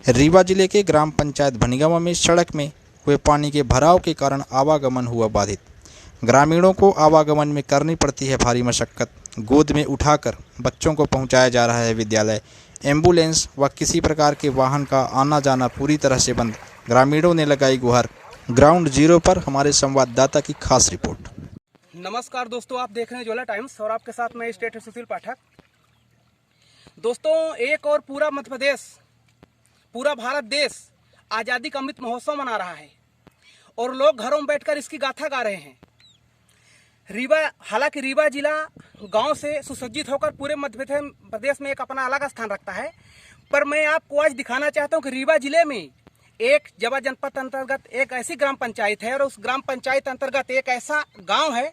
रीवा जिले के ग्राम पंचायत भनिगामा में सड़क में हुए पानी के भराव के कारण आवागमन हुआ बाधित। ग्रामीणों को आवागमन में करनी पड़ती है भारी मशक्कत। गोद में उठाकर बच्चों को पहुंचाया जा रहा है विद्यालय। एम्बुलेंस व किसी प्रकार के वाहन का आना जाना पूरी तरह से बंद। ग्रामीणों ने लगाई गुहार। ग्राउंड जीरो पर हमारे संवाददाता की खास रिपोर्ट। नमस्कार दोस्तों, आप देख रहे हैं ज्वाला टाइम्स और आपके साथ मैं स्टेट सुशील पाठक। दोस्तों, एक और पूरा मध्य प्रदेश, पूरा भारत देश आज़ादी का अमृत महोत्सव मना रहा है और लोग घरों में बैठकर इसकी गाथा गा रहे हैं। रीवा, हालांकि रीवा जिला गांव से सुसज्जित होकर पूरे मध्य प्रदेश में एक अपना अलग स्थान रखता है, पर मैं आपको आज दिखाना चाहता हूं कि रीवा जिले में एक जवा जनपद अंतर्गत एक ऐसी ग्राम पंचायत है और उस ग्राम पंचायत अंतर्गत एक ऐसा गांव है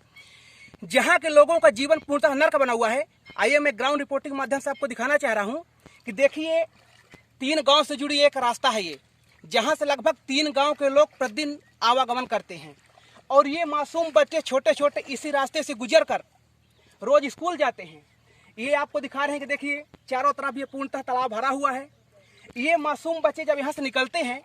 जहां के लोगों का जीवन पूर्णतः नर्क बना हुआ है। आइए मैं ग्राउंड रिपोर्टिंग के माध्यम से आपको दिखाना चाह रहा हूं कि देखिए, 3 गांव से जुड़ी एक रास्ता है ये, जहां से लगभग 3 गांव के लोग प्रतिदिन आवागमन करते हैं और ये मासूम बच्चे छोटे छोटे इसी रास्ते से गुजर कर रोज स्कूल जाते हैं। ये आपको दिखा रहे हैं कि देखिए, चारों तरफ ये पूर्णतः तालाब भरा हुआ है। ये मासूम बच्चे जब यहाँ से निकलते हैं,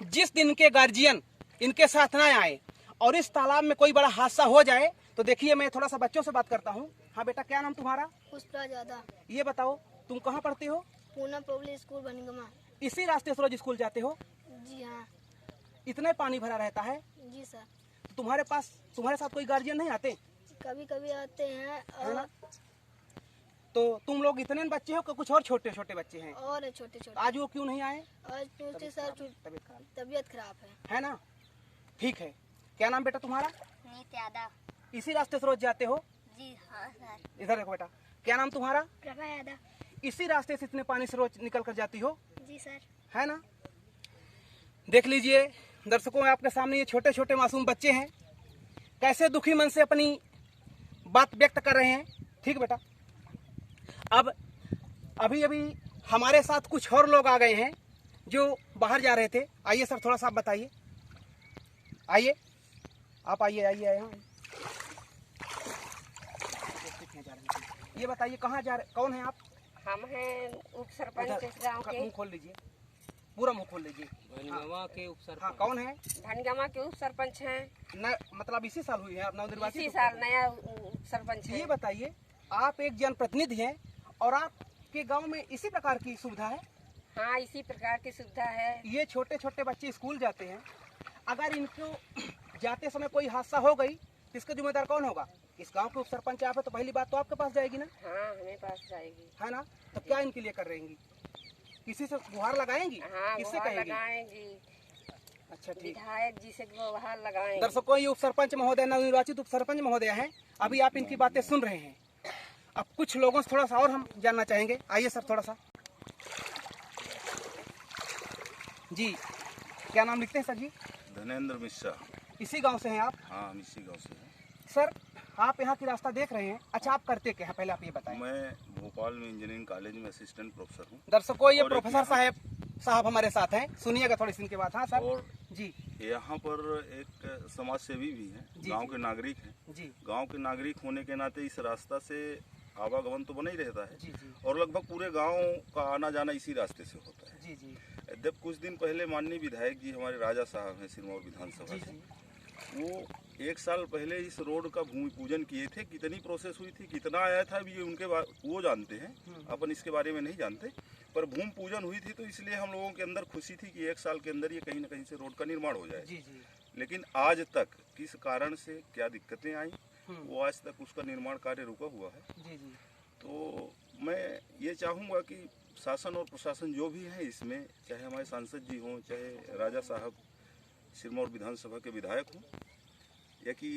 जिस दिन के गार्जियन इनके साथ ना आए और इस तालाब में कोई बड़ा हादसा हो जाए, तो देखिए मैं थोड़ा सा बच्चों से बात करता हूँ। हाँ बेटा, क्या नाम तुम्हारा? पुष्पा ज्यादा। ये बताओ, तुम कहाँ पढ़ते हो? Poona public school Bhanigama. इसी रास्ते से रोज स्कूल जाते हो? जी हाँ। इतने पानी भरा रहता है? जी सर। तुम्हारे साथ कोई गार्जियन नहीं आते? कभी कभी आते हैं और तो तुम लोग इतने बच्चे हो कि कुछ और छोटे छोटे बच्चे हैं? और छोटे छोटे। आज वो क्यों नहीं आए? आज पूछते सर, तबीयत खराब है ना? ठीक है। क्या नाम बेटा तुम्हारा? नीत यादव। इसी रास्ते से रोज जाते हो? जी हाँ सर। इधर देखो बेटा, क्या नाम तुम्हारा? प्रभा यादव। इसी रास्ते से इतने पानी से रोज निकल कर जाती हो? जी सर। है ना? देख लीजिए दर्शकों, आपके सामने ये छोटे छोटे मासूम बच्चे हैं, कैसे दुखी मन से अपनी बात व्यक्त कर रहे हैं। ठीक बेटा, अब अभी हमारे साथ कुछ और लोग आ गए हैं जो बाहर जा रहे थे। आइए सर, थोड़ा सा आप बताइए। आइए, आप आइए यहाँ। ये बताइए, कहाँ जा रहे, कौन है आप? हम हैं उप सरपंच गांव के। मुंह खोल लीजिए, पूरा मुंह खोल लीजिए। भनिगामा के उप सरपंच। हाँ, कौन है? भनिगामा के उप सरपंच हैं। न, मतलब इसी साल हुई है आप नवनिर्वाचित? इसी साल नया उप सरपंच है। ये बताइए, आप एक जनप्रतिनिधि हैं और आपके गांव में इसी प्रकार की सुविधा है? हाँ, इसी प्रकार की सुविधा है। ये छोटे छोटे बच्चे स्कूल जाते हैं, अगर इनको जाते समय कोई हादसा हो गई तो इसका जिम्मेदार कौन होगा? इस गांव के उप सरपंच आप है, तो पहली बात तो आपके पास जाएगी ना? हाँ, हमें पास जाएगी। है ना? तो क्या इनके लिए कर रहेंगी? किसी से गुहार लगाएंगी? हाँ, किससे कहेंगी? लगाएंगी। अच्छा, ठीक। विधायक जी से गुहार लगाएंगे। दर्शकों, ये उप सरपंच महोदय, नवनिर्वाचित उप सरपंच महोदय हैं। अभी आप इनकी बातें सुन रहे हैं। अब कुछ लोगों से थोड़ा सा और हम जानना चाहेंगे। आइए सर, थोड़ा सा। जी, क्या नाम लिखते हैं सर जी? धनेंद्र मिश्रा। इसी गांव से हैं आप? हाँ, हम इसी गांव से हैं। सर, आप यहाँ की रास्ता देख रहे हैं। अच्छा, आप करते क्या हैं, पहले आप ये बताएं। मैं भोपाल में इंजीनियरिंग कॉलेज में असिस्टेंट प्रोफेसर हूँ। दर्शकों, ये और प्रोफेसर साहब हमारे साथ हैं, सुनिएगा थोड़ी सी इनकी बात। हाँ सर और जी। यहाँ पर एक समाज सेवी भी हैं, गांव के नागरिक हैं जी। गांव के नागरिक होने के नाते इस रास्ता से आवागमन तो बना ही रहता है। जी जी। और लगभग पूरे गांव का आना जाना इसी रास्ते से होता है। जी जी। जब कुछ दिन पहले माननीय विधायक जी हमारे राजा साहब हैं सिरमौर विधानसभा जी से, जी। वो 1 साल पहले इस रोड का भूमि पूजन किए थे। कितनी प्रोसेस हुई थी, कितना आया था, ये उनके वो जानते हैं, अपन इसके बारे में नहीं जानते। पर भूमि पूजन हुई थी तो इसलिए हम लोगों के अंदर खुशी थी कि 1 साल के अंदर ये कहीं ना कहीं से रोड का निर्माण हो जाए। जी जी। लेकिन आज तक किस कारण से क्या दिक्कतें आई, वो आज तक उसका निर्माण कार्य रुका हुआ है। जी जी। तो मैं ये चाहूँगा कि शासन और प्रशासन जो भी है इसमें, चाहे हमारे सांसद जी हों, चाहे राजा साहब सिरमौर विधानसभा के विधायक हों, या कि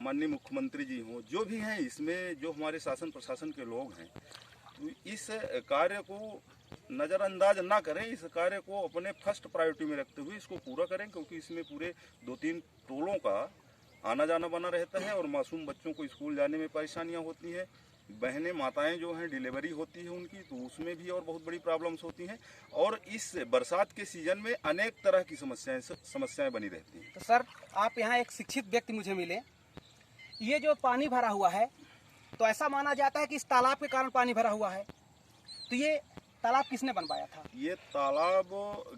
माननीय मुख्यमंत्री जी हों, जो भी हैं इसमें, जो हमारे शासन प्रशासन के लोग हैं, तो इस कार्य को नज़रअंदाज ना करें। इस कार्य को अपने फर्स्ट प्रायोरिटी में रखते हुए इसको पूरा करें, क्योंकि इसमें पूरे 2-3 टोलों का आना जाना बना रहता है और मासूम बच्चों को स्कूल जाने में परेशानियां होती हैं। बहनें माताएं जो हैं डिलीवरी होती है उनकी, तो उसमें भी और बहुत बड़ी प्रॉब्लम्स होती हैं। और इस बरसात के सीजन में अनेक तरह की समस्याएं बनी रहती हैं। तो सर, आप यहाँ एक शिक्षित व्यक्ति मुझे मिले। ये जो पानी भरा हुआ है, तो ऐसा माना जाता है कि इस तालाब के कारण पानी भरा हुआ है। तो ये तालाब किसने बनवाया था? ये तालाब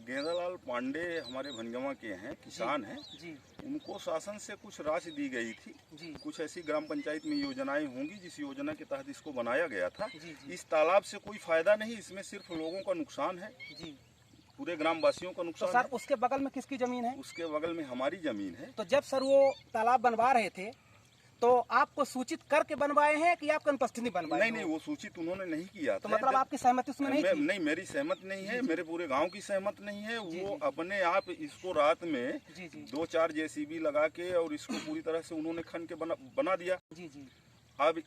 गेंदालाल पांडे हमारे भनगवा के हैं, किसान हैं। जी उनको शासन से कुछ राशि दी गई थी। जी कुछ ऐसी ग्राम पंचायत में योजनाएं होंगी जिस योजना के तहत इसको बनाया गया था। जी जी इस तालाब से कोई फायदा नहीं, इसमें सिर्फ लोगों का नुकसान है, जी। पूरे ग्रामवासियों का तो नुकसान सर है। उसके बगल में किसकी जमीन है? उसके बगल में हमारी जमीन है। तो जब सर वो तालाब बनवा रहे थे तो आपको सूचित करके बनवाए हैं कि आपकी अनुपस्थिति में बनवाए? नहीं नहीं, वो सूचित उन्होंने नहीं किया तो था। मतलब आपकी सहमति उसमें नहीं थी? नहीं, मेरी सहमत नहीं है, मेरे पूरे गांव की सहमत नहीं है। जी, वो जी। अपने आप इसको रात में जी जी 2-4 जेसीबी लगा के और इसको पूरी तरह से उन्होंने खन के बना दिया। जी जी अब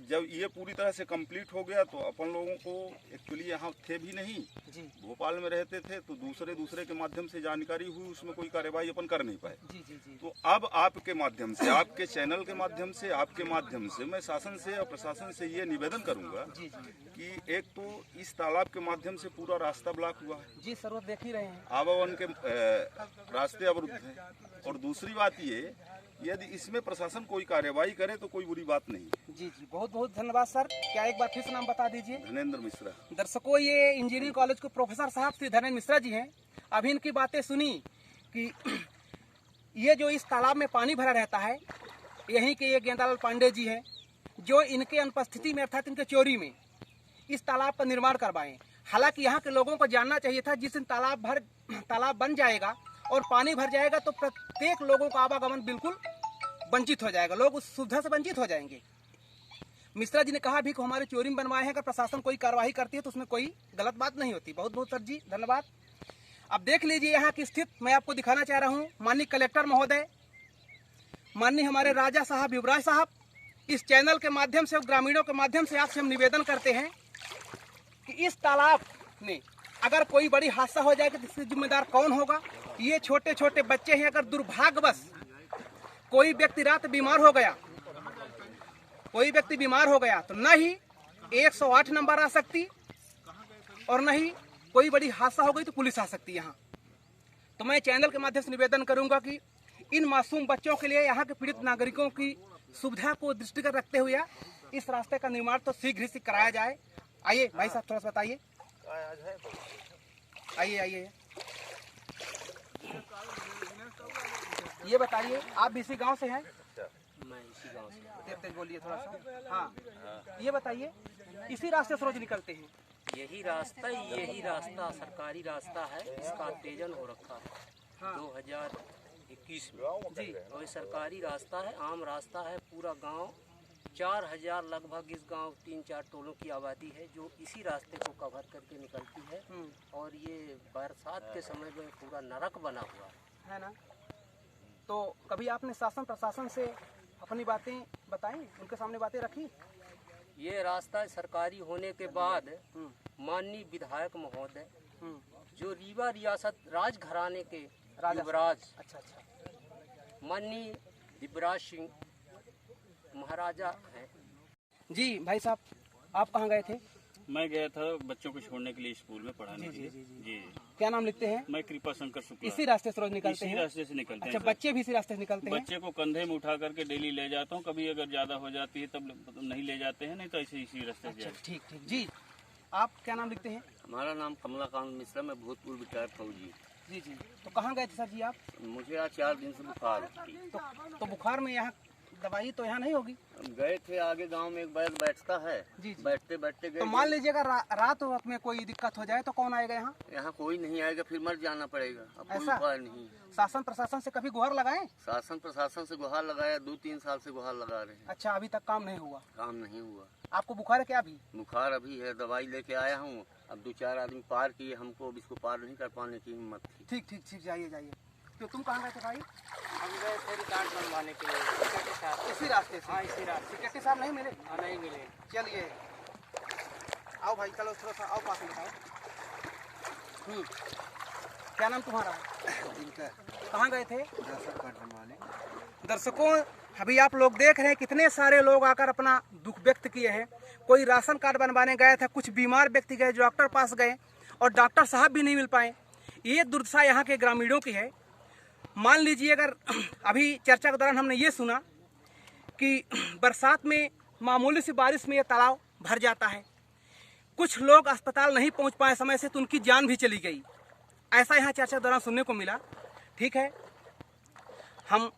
जब ये पूरी तरह से कंप्लीट हो गया तो अपन लोगों को एक्चुअली यहाँ थे भी नहीं, जी भोपाल में रहते थे, तो दूसरे के माध्यम से जानकारी हुई, उसमें कोई कार्यवाही अपन कर नहीं पाए। जी जी जी तो अब आपके माध्यम से, आपके चैनल के माध्यम से, आपके माध्यम से मैं शासन से और प्रशासन से ये निवेदन करूंगा जी जी कि एक तो इस तालाब के माध्यम से पूरा रास्ता ब्लॉक हुआ है, जी सर वो देख ही रहे हैं। आवागमन के रास्ते अवरुद्ध हैं, और दूसरी बात ये, यदि इसमें प्रशासन कोई कार्यवाही करे तो कोई बुरी बात नहीं है। जी जी बहुत बहुत धन्यवाद सर। क्या एक बार फिर से नाम बता दीजिए? धनेंद्र मिश्रा। दर्शकों, ये इंजीनियरिंग कॉलेज के प्रोफेसर साहब श्री धनेंद्र मिश्रा जी हैं। अभी इनकी बातें सुनी कि ये जो इस तालाब में पानी भरा रहता है, यहीं के ये गेंदालाल पांडे जी हैं जो इनके अनुपस्थिति में अर्थात इनके चोरी में इस तालाब का निर्माण करवाएं। हालांकि यहाँ के लोगों को जानना चाहिए था जिस दिन तालाब बन जाएगा और पानी भर जाएगा तो प्रत्येक लोगों का आवागमन बिल्कुल वंचित हो जाएगा, लोग उस सुविधा से वंचित हो जाएंगे। मिश्रा जी ने कहा भी कि हमारे चोरी में बनवाए हैं, अगर प्रशासन कोई कार्रवाई करती है तो उसमें कोई गलत बात नहीं होती। बहुत बहुत सर जी धन्यवाद। अब देख लीजिए यहाँ की स्थिति मैं आपको दिखाना चाह रहा हूँ। माननीय कलेक्टर महोदय, माननीय हमारे राजा साहब, युवराज साहब, इस चैनल के माध्यम से और ग्रामीणों के माध्यम से आपसे हम निवेदन करते हैं कि इस तालाब में अगर कोई बड़ी हादसा हो जाए तो इसके जिम्मेदार कौन होगा? ये छोटे छोटे बच्चे हैं, अगर दुर्भाग्यवश कोई व्यक्ति रात बीमार हो गया, तो न ही 108 नंबर आ सकती और न ही कोई बड़ी हादसा हो गई तो पुलिस आ सकती यहाँ। तो मैं चैनल के माध्यम से निवेदन करूंगा कि इन मासूम बच्चों के लिए, यहाँ के पीड़ित नागरिकों की सुविधा को दृष्टिगत रखते हुए इस रास्ते का निर्माण तो शीघ्र ही कराया जाए। आइए भाई साहब थोड़ा सा बताइए। आइए ये बताइए, आप भी इसी गांव से हैं? मैं इसी गांव से। तेज बोलिए थोड़ा सा। हाँ ये बताइए, इसी रास्ते से रोज निकलते हैं? यही रास्ता सरकारी रास्ता है, इसका उत्तेजन हो रखा है हाँ। 2021 में जी और ये सरकारी रास्ता है, आम रास्ता है। पूरा गांव 4000 लगभग इस गांव 3-4 टोलों की आबादी है जो इसी रास्ते को कवर करके निकलती है। और ये बरसात के समय में पूरा नरक बना हुआ है ना। तो कभी आपने शासन प्रशासन से अपनी बातें बताई, उनके सामने बातें रखी? ये रास्ता सरकारी होने के बाद माननीय विधायक महोदय जो रीवा रियासत राजघराने के युवराज अच्छा माननीय दिव्यराज सिंह महाराजा हैं। जी भाई साहब, आप कहाँ गए थे? मैं गया था बच्चों को छोड़ने के लिए स्कूल में पढ़ाने के लिए। जी क्या नाम लिखते हैं? मैं कृपा शंकर शुक्ला। इसी रास्ते से रोज निकलते इसी हैं? रास्ते से निकलते अच्छा, हैं। बच्चे भी इसी रास्ते से निकलते हैं? बच्चे को कंधे में उठा करके डेली ले जाता हूँ, कभी अगर ज्यादा हो जाती है तब नहीं ले जाते हैं, नहीं तो ऐसे इसी रास्ते से। अच्छा ठीक ठीक। जी आप क्या नाम लिखते हैं? हमारा नाम कमलाकांत मिश्रा, मैं भूतपूर्व विधायक फौजी। जी जी। तो कहाँ गए थे सर जी आप? मुझे आज 4 दिन से बुखार थी। तो बुखार में यहाँ दवाई तो यहाँ नहीं होगी? हम गए थे, आगे गांव में एक बैल बैठता है, जी जी। बैठते बैठते गए। तो मान लीजिए अगर रात में कोई दिक्कत हो जाए तो कौन आएगा यहाँ? यहाँ कोई नहीं आएगा, फिर मर जाना पड़ेगा। अब कोई ऐसा? उपाय नहीं। शासन प्रशासन से कभी गुहार लगाए? शासन प्रशासन से गुहार लगाया, 2-3 साल से गुहार लगा रहे हैं, अच्छा, अभी तक काम नहीं हुआ? काम नहीं हुआ। आपको बुखार है क्या अभी? बुखार अभी है, दवाई लेके आया हूँ। अब 2-4 आदमी पार किए, हमको अब इसको पार नहीं कर पाने की हिम्मत थी। ठीक ठीक ठीक, जाइए। तो तुम कहाँ गए थे भाई? हम गए थे रिकॉर्ड बनवाने के लिए के साथ। इसी रास्ते से? हाँ इसी रास्ते। सेक्रेटरी साहब नहीं मिले? हाँ नहीं मिले। चलिए आओ भाई, चलो थोड़ा सा आओ, पास में बताओ। क्या नाम तुम्हारा? कहाँ गए थे? दर्शकों, अभी आप लोग देख रहे हैं कितने सारे लोग आकर अपना दुख व्यक्त किए हैं। कोई राशन कार्ड बनवाने गए थे, कुछ बीमार व्यक्ति गए, डॉक्टर पास गए और डॉक्टर साहब भी नहीं मिल पाए। ये दुर्दशा यहाँ के ग्रामीणों की है। मान लीजिए अगर अभी चर्चा के दौरान हमने ये सुना कि बरसात में मामूली सी बारिश में ये तालाब भर जाता है, कुछ लोग अस्पताल नहीं पहुंच पाए समय से तो उनकी जान भी चली गई। ऐसा यहाँ चर्चा दौरान सुनने को मिला। ठीक है, हम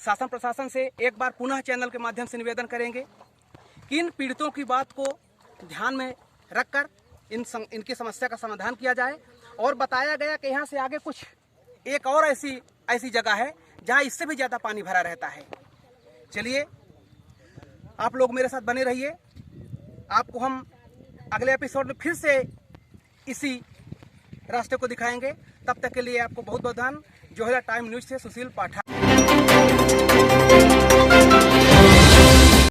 शासन प्रशासन से एक बार पुनः चैनल के माध्यम से निवेदन करेंगे कि इन पीड़ितों की बात को ध्यान में रखकर इनकी समस्या का समाधान किया जाए। और बताया गया कि यहाँ से आगे कुछ एक और ऐसी जगह है जहाँ इससे भी ज़्यादा पानी भरा रहता है। चलिए, आप लोग मेरे साथ बने रहिए। आपको हम अगले एपिसोड में फिर से इसी रास्ते को दिखाएंगे। तब तक के लिए आपको बहुत बहुत धन्यवाद। जोहरा टाइम न्यूज़ से सुशील पाठक।